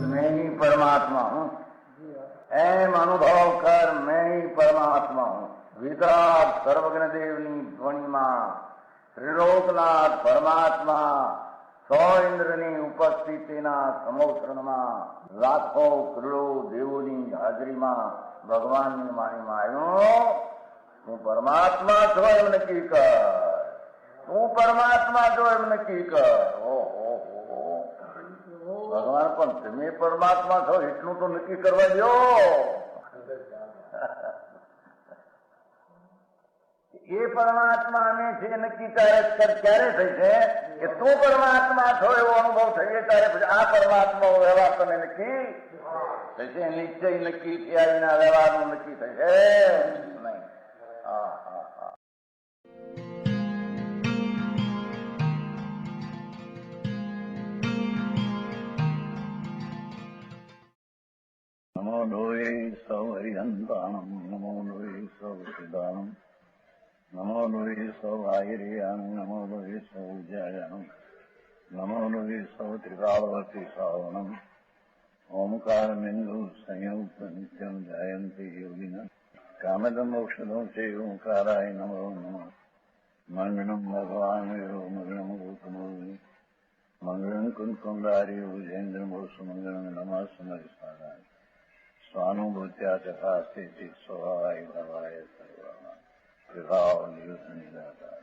मैं ही परमात्मा हूँ, एम अनुभव कर मैं ही परमात्मा हूँ। वितराग सर्वज्ञ देवनी ध्वनिमा त्रिलोकनाथ परमात्मा सौ इंद्રની ઉપસ્થિતિના સમોત્રણમાં લાખો કરોડો દેવોની હાજરીમાં ભગવાનની વાણીમાં આવ્યો, તું પરમાત્મા છો એમ નક્કી કર, તું પરમાત્મા છો એમ નક્કી કર. ઓહો, ભગવાન પણ તમે પરમાત્મા છો એટલું તો નક્કી કરવા દો. એ પરમાત્માને છે નક્કી ક્યારે થઈ છે કે તું પરમાત્મા છો એવો અનુભવ થઈએ ત્યારે પછી આ પરમાત્મા વ્યવહાર તને નક્કી થશે. નિશ્ચય નક્કી થયા વિના વ્યવહારનું નક્કી થશે નહીં. હા હા હા. નમો લોહે સૌ હરિહંતાણમ, નમો લોહે સૌ સિદ્ધાણમ, નમો લોહે સૌ આયર્યાણ, નમો લોહે સૌ જયાણમ, નમો લોહે સૌ ત્રિકાળવતી શ્રાવણમ. ઓમકાર બિંદુ સંયુક્ત નિત્યમ જાયંતી યોગિના કામદમ ઔષધમ છે ઓંકારાય નમો નમઃ. મંગળમ ભગવાન વિરો મંગળમ ગૌતમોર્મિ મંગળમ કુંકુંડારી ભુજેન્દ્ર મોસુ મંગળમ નમઃ સમરિસારાય સ્વાનુભૂત્યા તથા સ્થિતિ સ્વભાવાય ભવાય સર્વમાં વિભાવ નિયુદ્ધ નિરાકાર.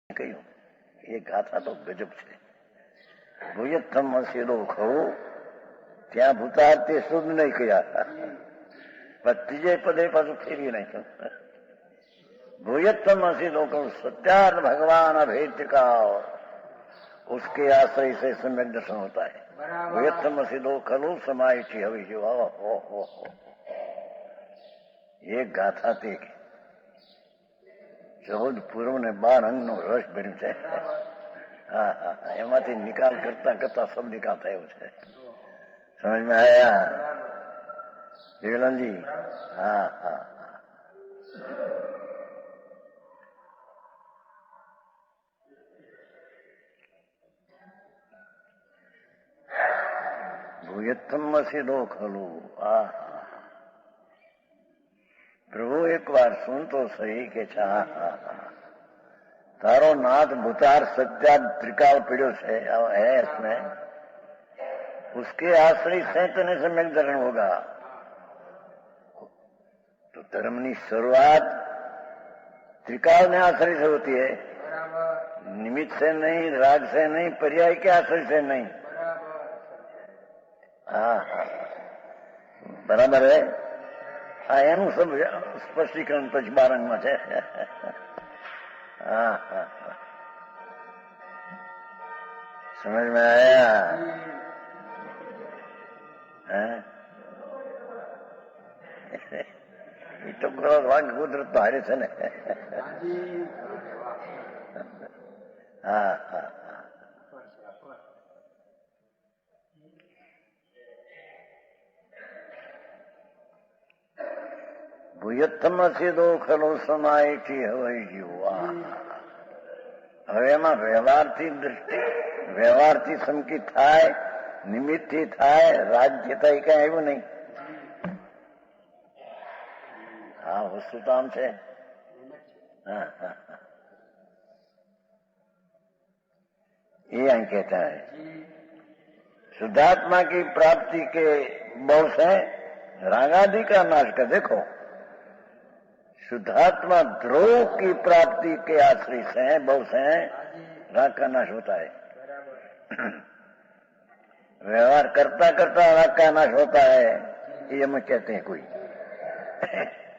કહ્યું એ ગાથા તો ગજબ છે. ભૂયત્થમ હસીડો ખવું ત્યાં ભૂતાર તે શુદ્ધ નહીં કહ્યા, પણ ત્રીજે પદે પાછું ફેરવી નાખ્યું. भूयत्तम हसी लोकम सत्यार्थ भगवान अभेद का उसके आश्रय से सम्यक दर्शन होता है. भूयत्तम हसी लोक खलु समाई थी हवी जो हो ये गाथा थी 14 પૂર્વ ને 12 અંગનો રસ ભર્યું છે. હા હા, એમાંથી નિકાલ કરતા કરતા સબ નિકાલ થયો છે. સમજમાં આયા વિવેલાનજી? હા હા. ભૂયત્થમ હસીદો ખલું. આ પ્રભુ એક વાર સુન તો સહી કે છે. तारो नाथ भूतार सत्याग त्रिकाल पीड़ो है इसमें, उसके आश्रय से तने सम्यक धरण होगा. तो धर्म की शुरुआत त्रिकाल ने आश्रय से होती है, निमित्त से नहीं, राग से नहीं, पर्याय के आश्रय से नहीं. हाँ बराबर है. हाँ एनु सब स्पष्टीकरण पछ 12 में है. हाँ हाँ हाँ, समझ में आया? ये तो वाग कुदरत तो हारे से ने. हाँ हाँ हाँ. ભૂયત્થમ હસીદો ખલો સમાય થી હવાઈ જીવા. હવે એમાં વ્યવહારથી દૃષ્ટિ વ્યવહારથી સંકિત થાય, નિમિત્તથી થાય, રાજ્ય થાય કઈ આવ્યું નહીં. हाँ वस्तु तो आम છે. हाँ हाँ हाँ, ये यहाँ कहता है शुद्धात्मा की प्राप्ति के बहुत है रागादि का नाश का. देखो शुद्धात्मा ध्रुव की प्राप्ति के आश्रय से बहुत से राग का नाश होता है. व्यवहार करता करता राग का नाश होता है, ये हम कहते हैं. कोई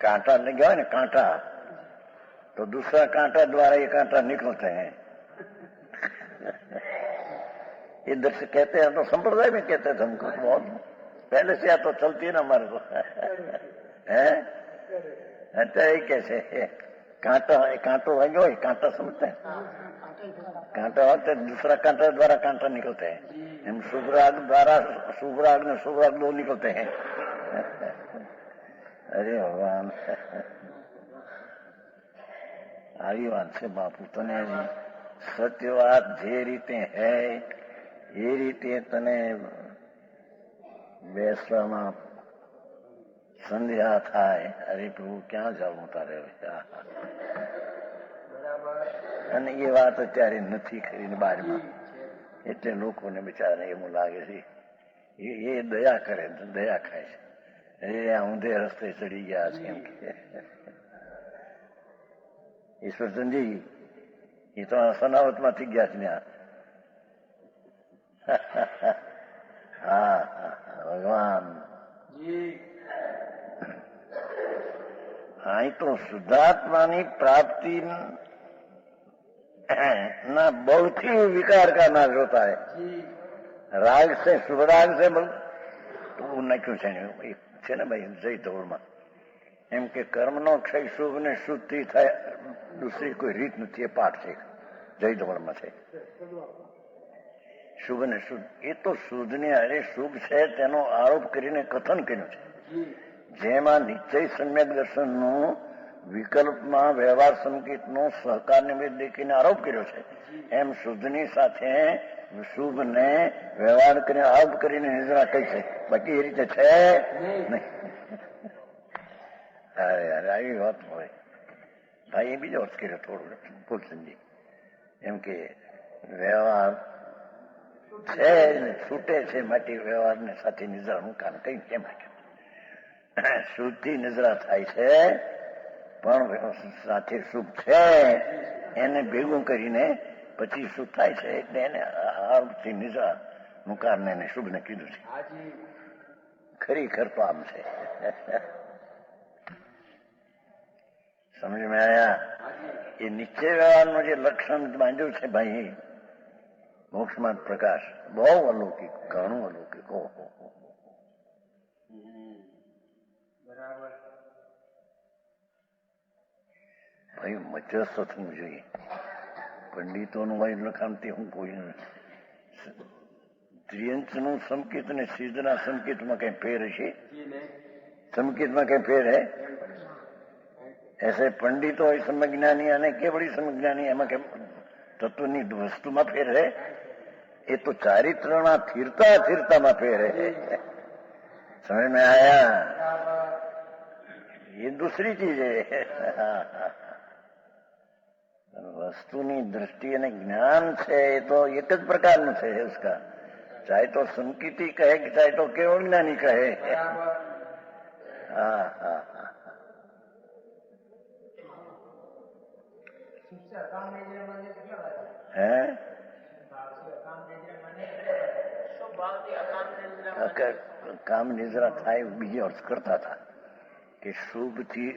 कांटा लग गया है ना, कांटा तो दूसरा कांटा द्वारा ये कांटा निकलते हैं। इधर से कहते हैं, तो संप्रदाय में कहते थे हमको, बहुत पहले से तो चलती है ना हमारे को है। अच्छा ये कैसे है? कांटो लगे, कांटा समझते हैं, कांटा होते दूसरा कांटा द्वारा कांटा निकलते हैं। हम शुभ राग द्वारा शुभ राग में शुभ राग दो निकलते हैं। अरे भगवान, આવી વાત છે બાપુ. તને સત્ય વાત જે રીતે હે એ રીતે તને બેસવામાં સંધ્યા થાય. અરે પ્રભુ ક્યાં જવું તારે? અને એ વાત અત્યારે નથી કરીને બારમાં, એટલે લોકોને બિચારાને એવું લાગે છે એ દયા કરે, દયા ખાય છે. એ આ ઊંધે રસ્તે ચડી ગયા છે એમ કે. ઈશ્વરચંદજી એ તો સનાવતમાંથી ગયા છે ત્યાં. હા ભગવાન અહીં તો શુદ્ધાત્માની પ્રાપ્તિ ना बहुत ही विकार का नाश होता है. राग से शुभ राग से तो નાખ્યું છે ને છે ને ભાઈ જય ધોળમાં એમ કે કર્મનો ક્ષય શુભ ને શુદ્ધ થી થાય, દૂસરી કોઈ રીત નથી. એ પાઠ છે જય ધોળમાં છે. શુભ ને શુદ્ધ, એ તો શુદ્ધ ને અરે શુભ છે તેનો આરોપ કરીને કથન કર્યું છે. જેમાં નિશ્ચય સમ્યક દર્શનનું વિકલ્પમાં વ્યવહાર સંકેતનો સહકાર નિમિત્ત દેખીને આરોપ કર્યો છે, એમ શુદ્ધની સાથે શુભને વ્યવહાર કરીને આરોપ કરીને નિદ્રા કહી છે. બાકી એ રીતે છે નહીં. અરે યાર આવી વાત હોય ભાઈ. એ બીજો અર્થ કર્યો થોડું ફૂલચંદજી, એમ કે વ્યવહાર છે ને છૂટે છે માટે વ્યવહારને સાથે નિદ્રાનું કામ કઈ કેમ રાખ્યું? શુદ્ધથી નિદ્રા થાય છે પણ સાથે શુભ છે એને ભેગું કરીને પછી શુદ્ધ થાય છે, એટલે એને આરોપથી નિદ્રા નું કારણ એને શુભ ને કીધું છે. ખરેખર તો આમ છે. સમજ મેં આયા? એ નિશ્ચય વ્યવહારનું જે લક્ષણ બાંધ્યું છે ભાઈ, મોક્ષમાં પ્રકાશ બહુ અલૌકિક, ઘણું અલૌકિક. ઓહો બરાબર ભાઈ, મજસ્ત થવું જોઈએ. પંડિતોનું ભાઈ લખાણ તે હું કોઈ ત્રિયંચનું સંકેત અને સિદ્ધના સંકેતમાં કઈ ફેર હશે? સંકેતમાં કઈ ફેર હે? એસે પંડિતો હોય સમજ્ઞાની અને કેવડી સમજ્ઞાની, એમાં કેમ તત્વની વસ્તુમાં ફેર હે? એ તો ચારિત્રના સ્થિરતા સ્થિરતામાં ફેર હે. સમજ મેં આયા? ये दूसरी चीज है. वस्तुની દ્રષ્ટિ અને જ્ઞાન છે એ તો એક જ પ્રકારનું છે उसका, चाहे तो संकीर्ति कहे कि चाहे तो केवल ज्ञानी कहे. हाँ हाँ है કામ નિદ્રા થાય. બીજી અર્થ કરતા હતા કે શુભથી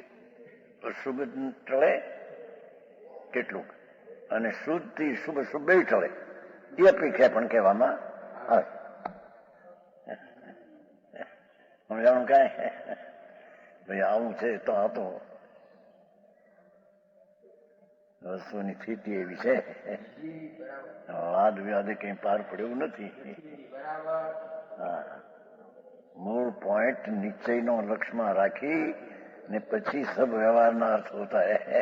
અશુભ ટળે કેટલુંક, અને શુદ્ધથી શુભ શુભ બે ટળે, એ અપેક્ષા પણ કહેવામાં આવે. સમજાણું કાંઈ? ભાઈ આવું છે તો આ તો વસ્તુની સ્થિતિ એવી છે, વાદ વિવાદે કઈ પાર પડ્યું નથી. હા, મૂળ પોઈન્ટ નિશ્ચયનો લક્ષ્યમાં રાખી ને પછી સબ વ્યવહારના અર્થ હોતા હે.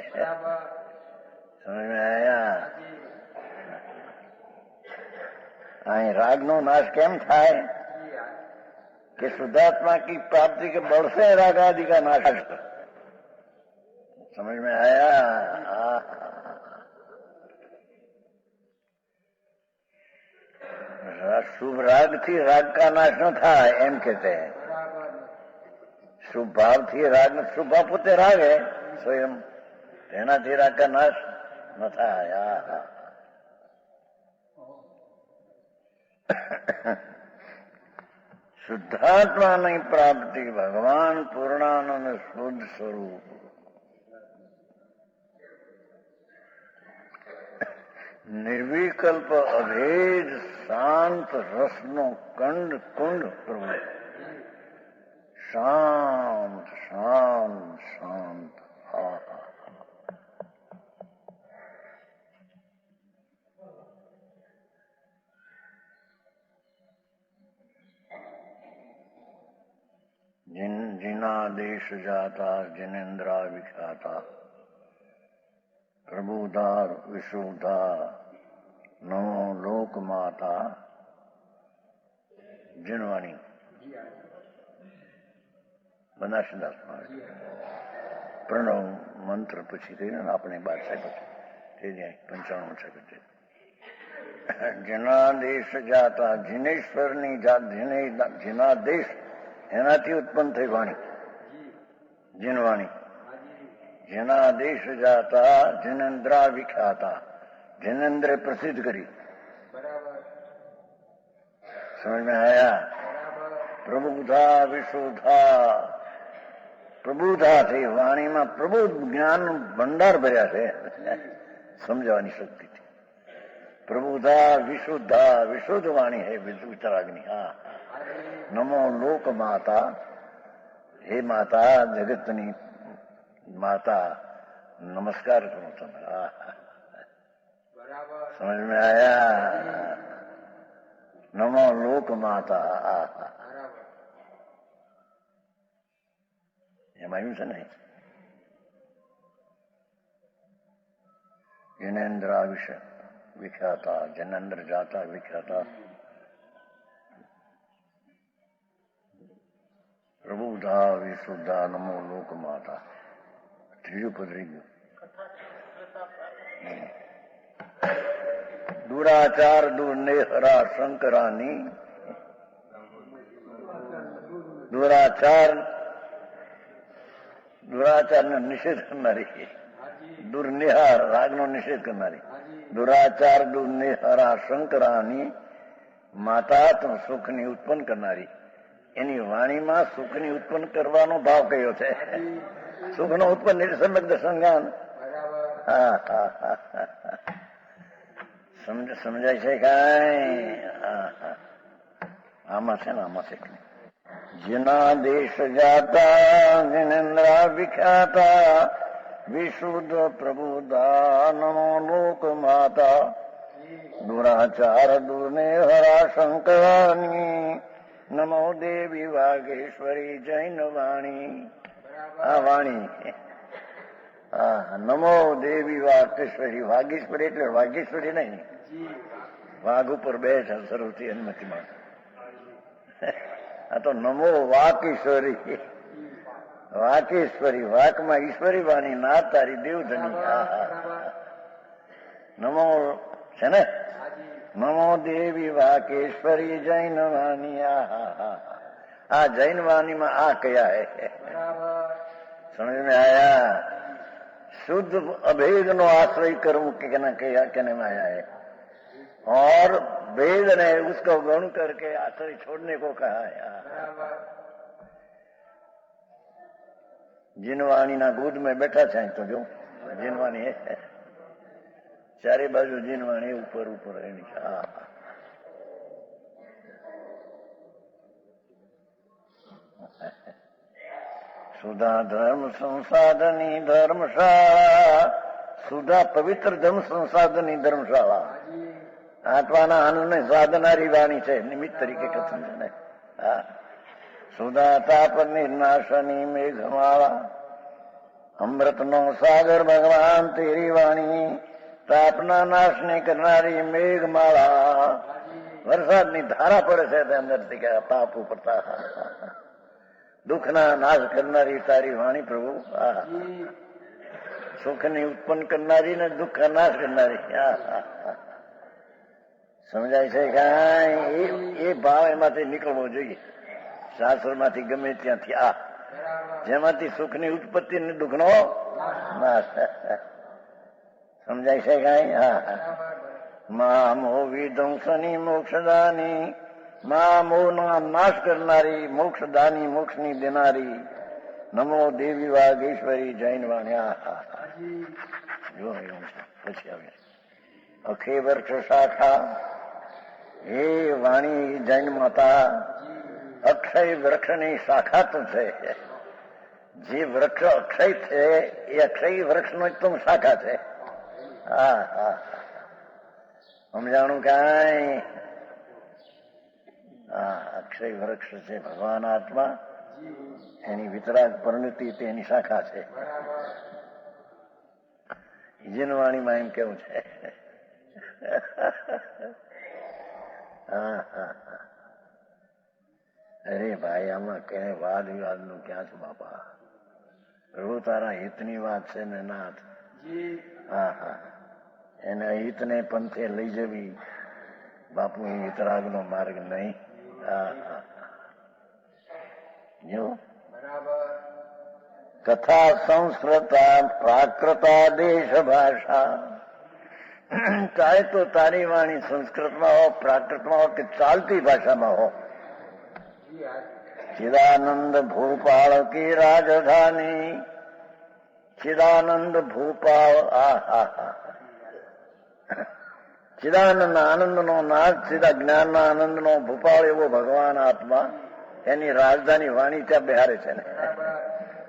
સમજ મેં આયા? અહીં રાગનો નાશ કેમ થાય कि शुद्धात्मा की प्राप्ति के बल से राग आदि का नाश. समझ में आया? शुभ राग थी राग का नाश न था एम कहते हैं. शुभ भाव थी राग, शुभ भाव पोते राग है स्वयं, तेनाથી राग का नाश न था. શુદ્ધાત્માની પ્રાપ્તિ, ભગવાન પૂર્ણાનંદ શુદ્ધ સ્વરૂપ. निर्विकल्प अभेद शांत रसनो कंड कुंड प्रभु शांत शांत शांत जिना देश जाता जिनेन्द्रा विख्याता प्रभुधार विशुद्धा नमो लोक माता जिनवाणी बनासदास प्रणव मंत्र પછી કરીને આપણે 12 પછી તે જાય 95 છે જેના દેશ જાતા જીનેશ્વરની જાત જેના દેશ એનાથી ઉત્પન્ન થઈ વાણી જીનવાણી જેના દેશ જાતા જનેન્દ્રા વિખ્યાતા જનેન્દ્ર પ્રસિદ્ધ કરી સમજ में आया પ્રબુધા વિશુદ્ધા પ્રબુધાથી વાણીમાં પ્રબુદ્ધ જ્ઞાન ભંડાર ભર્યા છે સમજવાની શક્તિથી પ્રબુધા વિશુદ્ધા વિશુદ્ધ વાણી હે વિતરાગની હા નમો લોક માતા હે માતા જગતની माता नमस्कार करो तुम्हारा समझ में आया नमो लोक माता એમાં આવ્યું છે ને જનેન્દ્ર વિખ્યાતા જનેન્દ્ર જાતા વિખ્યાતા પ્રબુધા વિશુદ્ધા નમો લોક માતા ત્રીજું પદ રહી ગયું દુરાચાર દુર્નેહરા શંકરાની દુરાચાર નો નિષેધ કરનારી દુર્નેહાર રાગનો નિષેધ કરનારી દુરાચાર દુર્નેહરા શંકરાની માતા તો સુખની ઉત્પન્ન કરનારી એની વાણીમાં સુખની ઉત્પન્ન કરવાનો ભાવ કયો છે સુખ નો ઉત્પન્ન નિર્સંબદ્ધ સંગાન સમજાય છે કઈ આમાં છે ને આમાં છે જેના દેશ જાતા જનેન્દ્રા વિખ્યાતા વિશુદ્ધ પ્રબુધા નમો લોક માતા દુરાચાર દુર્નેહરા શંકરાની નમો દેવી વાગેશ્વરી જૈન વાણી આ વાણી નમો દેવી વાગેશ્વરી વાગેશ્વરી એટલે વાગેશ્વરી નહીં વાઘ ઉપર બેઠ સરસ્વતી અનુમતિમાં આ તો નમો વાકેશ્વરી વાકેશ્વરી વાકમાં ઈશ્વરી વાણી ના તારી દેવધની નમો છે ને નમો દેવી વાકેશ્વરી જૈન વાણી આ જૈન વાણીમાં આ કયા હે समझ में आया शुद्ध अभेद नो आश्रय कर्म कहने में आया है और भेद ने उसको गौण करके आश्रय छोड़ने को कहा है जिनवाणी ना गोद में बैठा है तो जो जिनवाणी है चारे बाजू जिनवाणी ऊपर ऊपर है सुधा धर्म संसाधनी धर्मशाळा सुधा पवित्र धर्म संसाधनी धर्मशाળા આત્માના આનંદને સાધનારી વાણી છે નિમિત્ત તરીકે કથન છે ને સુધા તાપ નિર્નાશની મેઘમાળા અમૃતનો સાગર ભગવાન તેરી વાણી તાપના નાશને કરનારી મેઘમાળા વરસાદની ધારા પડે છે તે અંદરથી કે તાપ ઉપરતા દુઃખના નાશ કરનારી તારી વાણી પ્રભુ સુખની ઉત્પન્ન કરનારી ને દુઃખ નાશ કરનારી સમજાય છે કઈ એ ભાવ એમાંથી નીકળવો જોઈએ શાસ્ત્ર માંથી ગમે ત્યાંથી જેમાંથી સુખની ઉત્પત્તિ ને દુઃખનો નાશ સમજાય છે કઈ મા મો વિધ્વંસની મોક્ષદાની મા મોહના નાશ કરનારી મોક્ષદાની મોક્ષની દેનારી નમો દેવી વાગેશ્વરી જૈન વાણ્યા જો પછી આવે અખે વૃક્ષ શાખા, હે વાણી જૈન માતા, અક્ષય વૃક્ષની શાખા તો છે. જે વૃક્ષ અક્ષય છે એ અક્ષય વૃક્ષનો જ તું શાખા છે. હા હા સમજાણું કાંઈ? હા, અક્ષય વૃક્ષ છે ભગવાન આત્મા, એની વિતરાગ પરિણતિ તેની શાખા છે. જીનવાણીમાં એમ કેવું છે. હા હા હા. અરે ભાઈ, આમાં ક્યાંય વાદ વિવાદ નું ક્યાં છે બાપા? પ્રભુ તારા હિતની વાત છે ને નાથ. હા હા, એના હિતને પંથે લઈ જવી બાપુ એ વિતરાગનો માર્ગ નહીં. હા હા, જો કથા સંસ્કૃતા પ્રાકૃતા દેશ ભાષા. ચાહે તો તારી વાણી સંસ્કૃતમાં હો, પ્રાકૃતમાં હો કે ચાલતી ભાષામાં હો. ચિદાનંદ ભૂપાળ કી રાજધાની, ચિદાનંદ ભૂપાળ. આ હા હા, ચિદાનંદ આનંદ નો નાથ, સીધા જ્ઞાન ના આનંદ નો ભૂપાળ એવો ભગવાન આત્મા, એની રાજધાની વાણી ત્યાં બિહારે છે ને.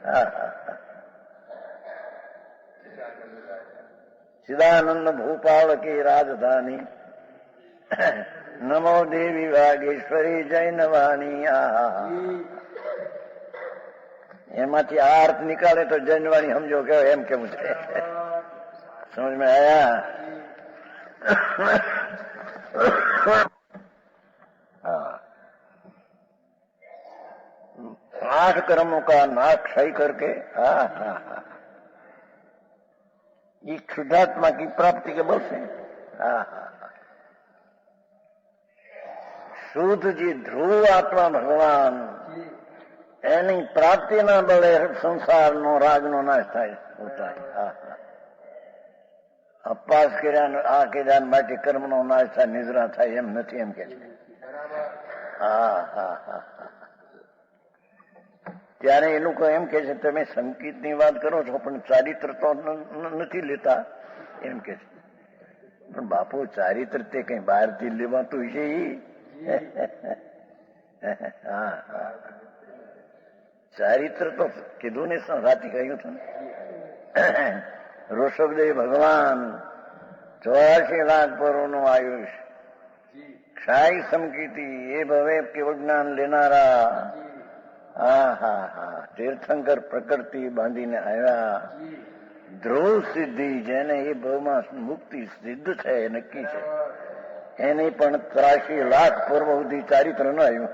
હા હા, ચિદાનંદ ભૂપાળ કી રાજધાની, નમો દેવી વાગેશ્વરી જૈન વાણી. એમાંથી આ અર્થ નીકાળે તો જૈન વાણી સમજો કે એમ કેવું છે. સમજ મેં આયા? हाँ, 8 कर्मों का नाश क्षय करके हाँ हाँ हाँ, ये क्षुद्रात्मा की प्राप्ति के बल से हाँ हाँ, શુદ્ધ જે ધ્રુવ આત્મા ભગવાન, એની પ્રાપ્તિના બળે સંસારનો રાગનો નાશ થાય હોતા. હા હા, અપાસ કર્યા આ કર્યા માટે કર્મનો નાશ થાય, નિદ્રા થાય એમ નથી, એમ કે છે. હા હા હા, ત્યારે એ લોકો એમ કે છે તમે સંકિતની વાત કરો છો પણ ચારિત્ર તો નથી લેતા એમ કે છે. પણ બાપુ ચારિત્ર તે કઈ બહારથી લેવાતું છે. હા હા, ચારિત્ર તો કીધું ને, રાતે કહ્યું હતું ને, ઋષભદેવ ભગવાન 84 લાખ પરોનું આયુષ, ક્ષાય સમકીતિ, એ ભવે કેવળ જ્ઞાન લેનારા. હા હા હા, તીર્થંકર પ્રકૃતિ બાંધીને આવ્યા. ધ્રુવ સિદ્ધિ, જેને એ ભાવમાં મુક્તિ સિદ્ધ છે, એ નક્કી છે, એને પણ 83 લાખ પૂર્વ સુધી ચારિત્ર ન આવ્યું.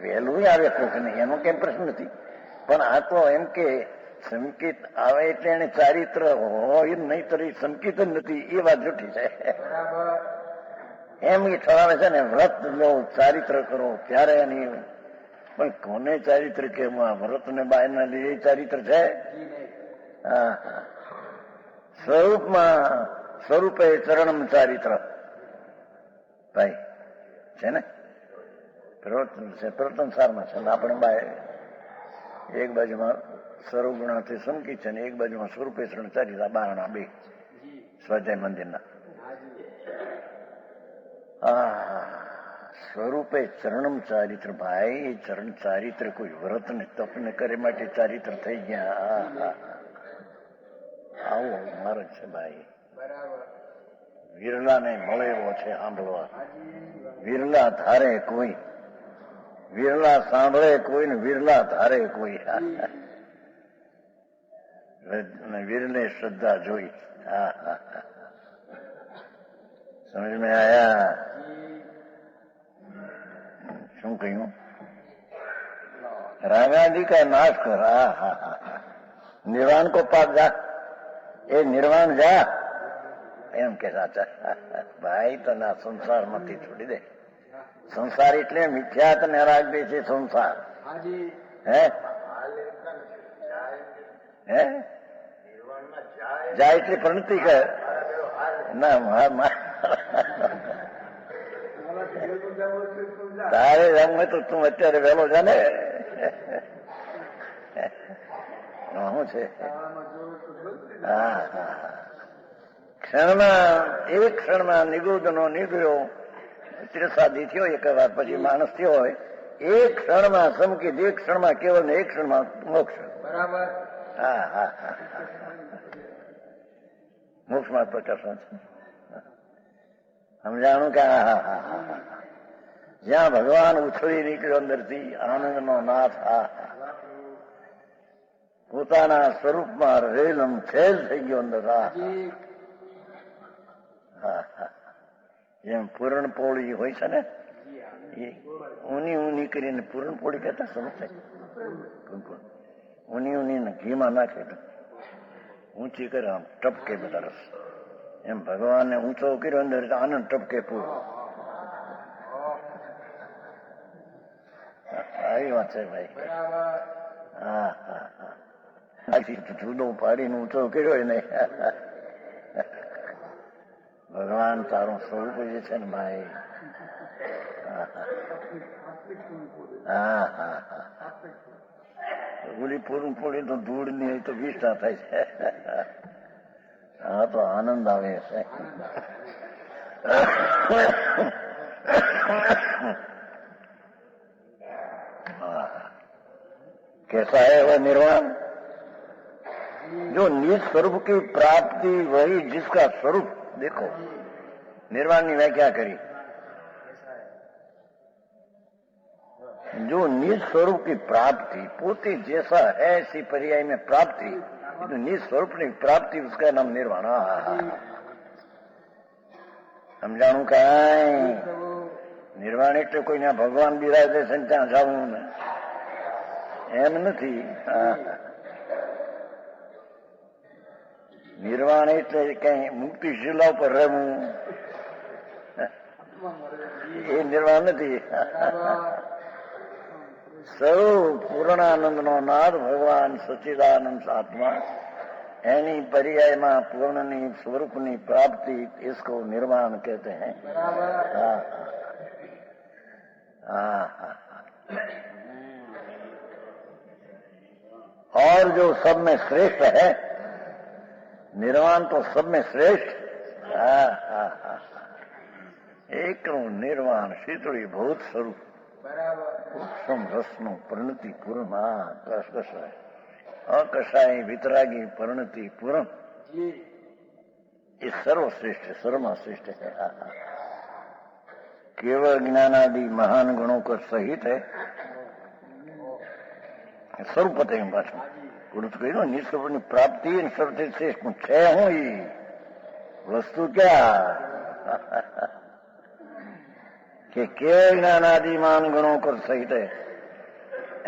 વહેલું આવે કોક નહીં, એનો કેમ પ્રશ્ન નથી. પણ આ તો એમ કે સંકેત આવે એટલે એને ચારિત્ર હોય નહીં તો સંકેત જ નથી, એ વાત જૂઠી છે. એમ એ ઠરાવે છે ને, વ્રત લો ચારિત્ર કરો ત્યારે એની. પણ કોને ચારિત્ર કેમ? વ્રત ને બાય ના લીધે ચારિત્ર છે. હા હા, સ્વરૂપમાં સ્વરૂપે ચરણમ ચારિત્ર ભાઈ છે ને, પ્રવર્તન છે, પ્રવર્તન સારમાં છે. આપણે બાય એક બાજુમાં સ્વરૂપ ગુણાથી સંકિત છે ને એક બાજુમાં સ્વરૂપે ચરણ ચારિત્ર, બારણા બે સ્વાધ્યાય મંદિરના. સ્વરૂપે ચરણમ ચારિત્ર ભાઈ, એ ચરણ ચારિત્ર કોઈ વ્રત ને તપ ને કરે માટે ચારિત્ર થઈ ગયા. આવો માર્ગ છે ભાઈ, વિરલા ને મળે એવો છે સાંભળવા. વિરલા ધારે કોઈ, વિરલા સાંભળે કોઈ ને વિરલા ધારે કોઈ. વિરલે શ્રદ્ધા જોઈ. હા હા, સમજ મેં આયા? શું કહ્યું? રાગાદि का नाश कर. હા હા હા, નિર્વાણ કો પાસ જા, એ નિર્વાણ જા એમ કે સાચા ભાઈ. તને આ સંસારમાંથી છોડી દે. સંસાર એટલે મિથ્યાત ને રાગ દે છે સંસાર. હે હે, જાય એટલે પ્રણતિ કર ના. તારે રમે તો તું અત્યારે વહેલો જા ને. શું છે? ક્ષણમાં એક ક્ષણમાં નિગુદનો નીકળ્યો ત્રિસાદી થયો એક વાર પછી માણસ થયો હોય એક ક્ષણમાં સમકિત એક ક્ષણમાં કેવળ ને એક ક્ષણમાં મોક્ષ. બરાબર. હા હા હા મોક્ષમાં પ્રકાશન છે. સમજાણું કે હા હા હા હા જ્યાં ભગવાન ઉછળી નીકળ્યો અંદરથી આનંદનો નાથ. હા પોતાના સ્વરૂપમાં રહેલમ છેલ થઈ ગયો અંદર. જેમ પૂરણપોળી હોય છે ને એ ઊની ઊની કરીને પૂરણપોળી કહેતા સમજાય. ઊની ઊની ઘીમાં નાખે ઊંચી કરે આમ ટપકે બધા રસ. એમ ભગવાનને ઊંચો કર્યો અંદર આનંદ ટપકે પૂરો. આવી વાત છે ભાઈ. હા હા હા જુદો પાડીને ઊંચો કર્યો એને. ભગવાન તારું સ્વરૂપ જે છે ને ભાઈ. હા હા હા ઓલી પૂરું પોળી તો ધૂળ ની હોય તો વિષ્ઠા થાય છે. હા તો આનંદ આવે છે. कैसा है वह निर्वाण जो निज स्वरूप की प्राप्ति वही जिसका स्वरूप. देखो निर्वाण की व्याख्या करी जो निज स्वरूप की प्राप्ति पोते जैसा है इसी पर्याय में प्राप्ति तो निज स्वरूप की प्राप्ति उसका नाम निर्वाण. समझाणु कई निर्वाण એટલે કોઈ ના ભગવાન બિરાજે છે ત્યાં જવું ને એમ નથી. નિર્વાણ એટલે કઈ મુક્તિ શિલા ઉપર રહેવું એ નિર્વાણ નથી. સ્વરૂપ પૂર્ણાનંદ નો નાદ ભગવાન સચ્ચિદાનંદ આત્મા એની પર્યાયમાં પૂર્ણની સ્વરૂપની प्राप्ति इसको निर्वाण कहते हैं. हाँ हाँ हाँ और जो सब में श्रेष्ठ है निर्वाण तो सब में श्रेष्ठ. हाँ हाँ हाँ एक निर्वाण शीतળી ભૂત સ્વરૂપ ઉત્તમ રસનું પરિણતિ પૂર્ણ. કસાય અકસાય વિતરાગી પરિણતિ પૂર્ણ ये सर्वश्रेष्ठ सर्वमा श्रेष्ठ है. केवल ज्ञानादि महान गुणों को सहित है. स्वरूप पते पाछू पुरुष कहू निस्वरूप प्राप्ति सबसे श्रेष्ठ છે હું એ વસ્તુ क्या कि केवल ज्ञानादि महान गुणों को सहित है.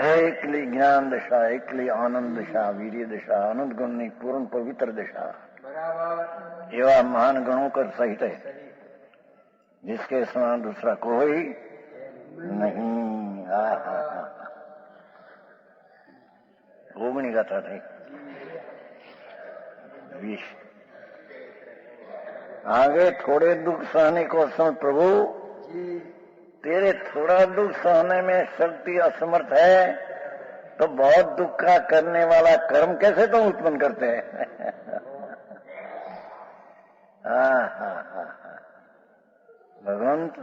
एकली ज्ञान दशा एकली आनंद दशा वीर्य दशा आनंद गुण ની પૂર્ણ પવિત્ર દશા एवं महान गुणों कर सहित है जिसके समान दूसरा कोई नहीं. ओगणी गाथा थी 20. आगे थोड़े दुख सहने को समय प्रभु तेरे थोड़ा दुख सहने में शक्ति असमर्थ है तो बहुत दुख का करने वाला कर्म कैसे तुम उत्पन्न करते हैं. भगवंत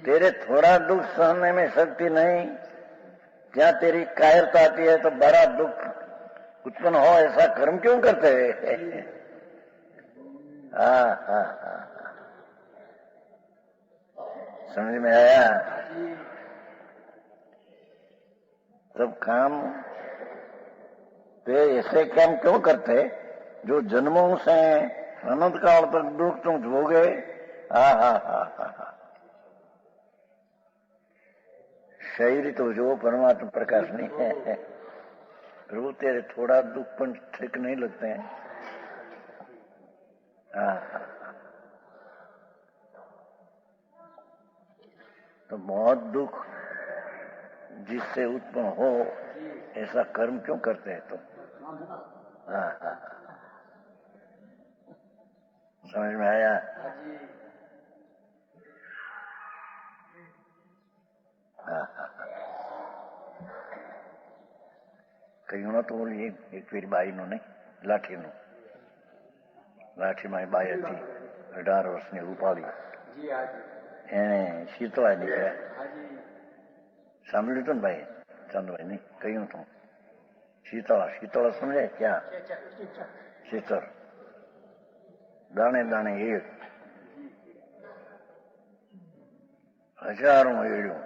तेरे थोड़ा दुख सहने में शक्ति नहीं क्या तेरी कायरता आती है तो बड़ा दुख उत्पन्न हो ऐसा कर्म क्यों करते हैं. समझ में आया. सब काम ते ऐसे काम क्यों करते जो जन्मों से अनंत काल तक दुख तुम भोगे. शरीर तो जो परमात्मा प्रकाश नहीं है. प्रभु तेरे थोड़ा दुख पण ठीक नहीं लगते हैं. तो बहुत दुख जिससे उत्पन्न हो ऐसा कर्म क्यों करते हैं तुम. समझ में आया. કહ્યું નતું ઓલી એક ફેર બાઈનું નહીં, લાઠીનું. લાઠીમાં બાઈ હતી 18 વર્ષની રૂપાળી, એને શીતળા નીકળ્યા. સાંભળ્યું હતું ને ભાઈ ચાંદભાઈ નહીં? કહ્યું તું શીતળા. શીતળા સમજાય? ક્યાં? શીતળ. દાણે દાણે એક, હજારો એળ્યું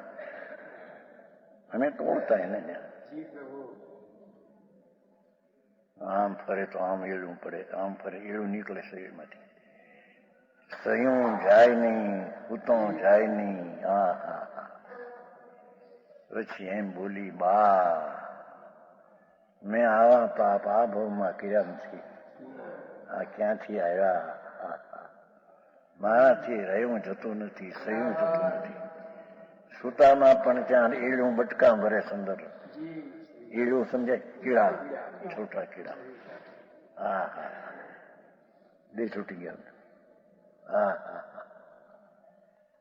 અને તોડતા એને. આમ ફરે તો આમ એળવું પડે, આમ ફરે એળું નીકળે શરીરમાંથી. સહયું જાય નહીં, ઉતો જાય નહીં. હા હા હા. પછી એમ બોલી, બા મેં આવા પાપ આ ભાવમાં કર્યા નથી, આ ક્યાંથી આવ્યા? મારાથી રહ્યું જતું નથી, સહયું જતું નથી. સુતામાં પણ ત્યાં એળું બટકા ભરે સુંદર. એળું સમજાય? કીડા, છોટા કીડા. હા હા, બે છૂટી ગયા. હા હા.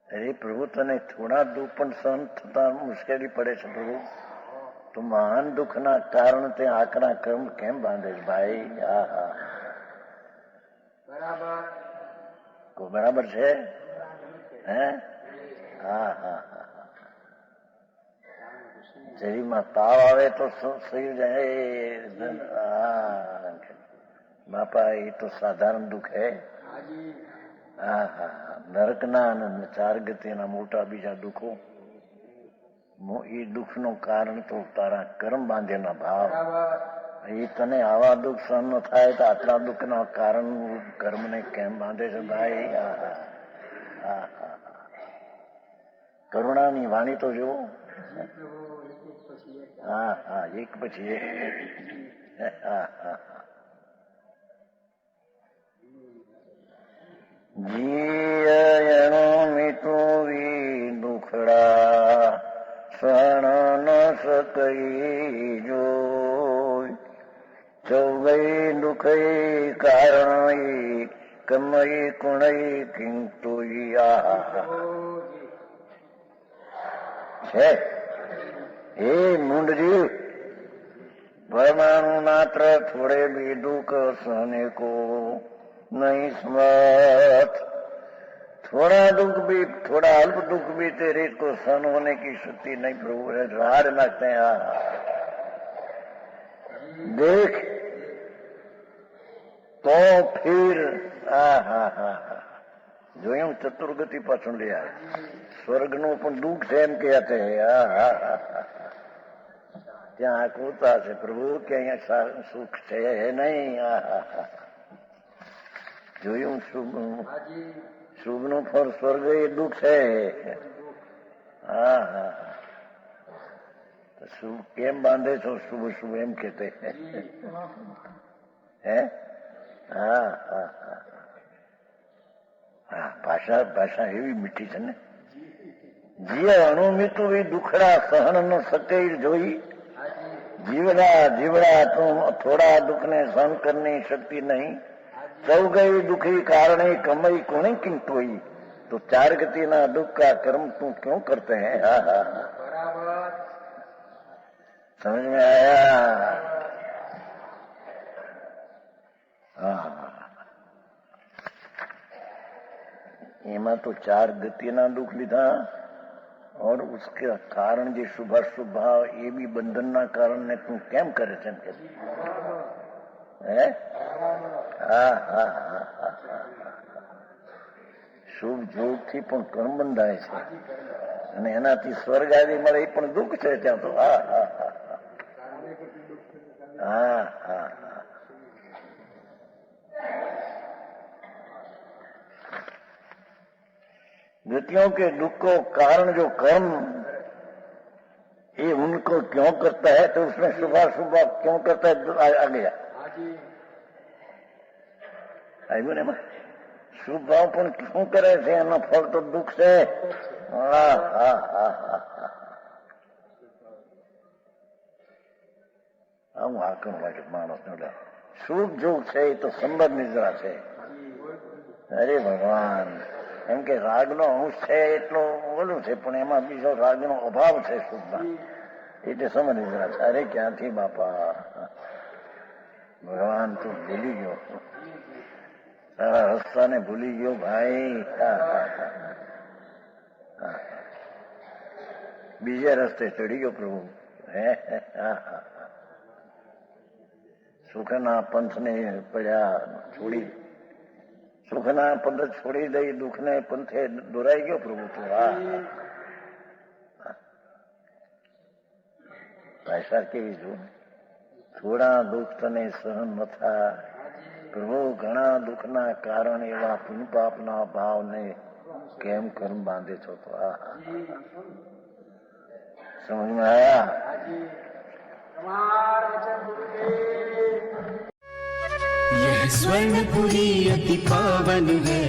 અરે પ્રભુ, તને થોડા દુઃખ પણ સહન થતા મુશ્કેલી પડે છે પ્રભુ, તો મહાન દુઃખના કારણે તે આકરા કર્મ કેમ બાંધે છે ભાઈ? હા હા, બરાબર છે. હે? હા હા હા. શરીરમાં તાવ આવે તો શરીર જાય. બાપા એ તો સાધારણ દુઃખ હે. હા હા. નરકના અને 4 ગતિના મોટા બીજા દુઃખો, એ દુઃખનું કારણ તો તારા કર્મ બાંધેલા ભાવ. એ તને આવા દુઃખ સહન ન થાય તો આટલા દુઃખના કારણ કર્મને કેમ બાંધે છે ભાઈ? હા હા હા. કરુણાની વાણી તો જુઓ. હા હા, એક પછી એક. હા હા. જીયણો મીઠું વી દુખડા સહન ન શકઈ જોઈ, ચૌગઈ દુખઈ કારણઈ કમઈ કુણઈ કિંતુઈ. છે એ મુંડજી, પરમાણુ માત્ર થોડે भी दुख सहने को नहीं समर्थ. थोड़ा दुख भी, थोड़ा अल्प दुख भी तेरे को सहन होने की शक्ति नहीं प्रभु है. रार लगते हैं. देख तो फिर હા હા હા હા, જોયું? ચતુર્ગતિ પાછું લે આવે. સ્વર્ગનું પણ દુઃખ છે એમ કે છે. હા હા હા. ત્યાં આકૃતા છે પ્રભુ કે અહીંયા સુખ છે નહીં. હા હા હા. જોયું? શુભનું ફળ સ્વર્ગ એ દુઃખ છે. હા હા. શુભ કેમ બાંધે છો? શુભ શુભ એમ કેતે. હે? હા હા હા. હા, ભાષા એવી મીઠી છે ને. જીય અણુમિતું એ દુખડા સહન ન શકે જોઈ, જીવડા તું થોડા દુઃખને સહન કરने શક્તિ નહીં, સૌ ગઈ દુખી કારणे कमई कुणी किंतोई. तो 4 गतिना दुख का कर्म तुम क्यों करते हैं? हाँ हाँ हाँ, समझ में आया? हाँ, એમાં તો 4 ગતિના દુઃખ લીધા, और उसके कारण જે શુભાશુભ ભાવ એ બી બંધનના કારણને તું કેમ કરે છે? હે? હા હા હા હા. શુભ જોગથી પણ કર્મ બંધાય છે અને એનાથી સ્વર્ગ આદિ મળે એ પણ દુઃખ છે ત્યાં તો. હા હા હા હા હા હા. गतियों के दुख को कारण जो कर्म ये उनको क्यों करता है, तो उसमें शुभ क्यों करता है? आ गया આવ્યું ને. શુભ ભાવ પણ શું કરે છે? એનો ફળ તો દુઃખ છે. હા હા હા હા. આવું આકરું લાગે માણસ ને. શુભ જોગ છે એ તો સંબંધ નિદ્રા છે. અરે ભગવાન, એમ કે રાગનો અંશ છે એટલો ઓલું છે, પણ એમાં બીજો રાગનો અભાવ છે શુભમાં, એટલે સમજ નિદ્રા છે. અરે ક્યાંથી બાપા. ભગવાન તો ભૂલી ગયો, તારા રસ્તાને ભૂલી ગયો ભાઈ. બીજે રસ્તે ચડી ગયો પ્રભુ. સુખના પંથને પડ્યા છોડી, સુખના પંથ છોડી દઈ દુઃખને પંથે દોરાઈ ગયો પ્રભુ. તો ભાષા કેવી જો, થોડા દુઃખ તને સહન ન થાય પ્રભુ. ઘણા દુઃખના કારણ એવા પુન પાપના ભાવને કેમ કર્મ બાંધે છો? તો સમજમાં આયા? यह स्वर्णपुरी अति पावन है.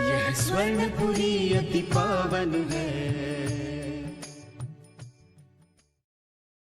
यह स्वर्णपुरी अति पावन है.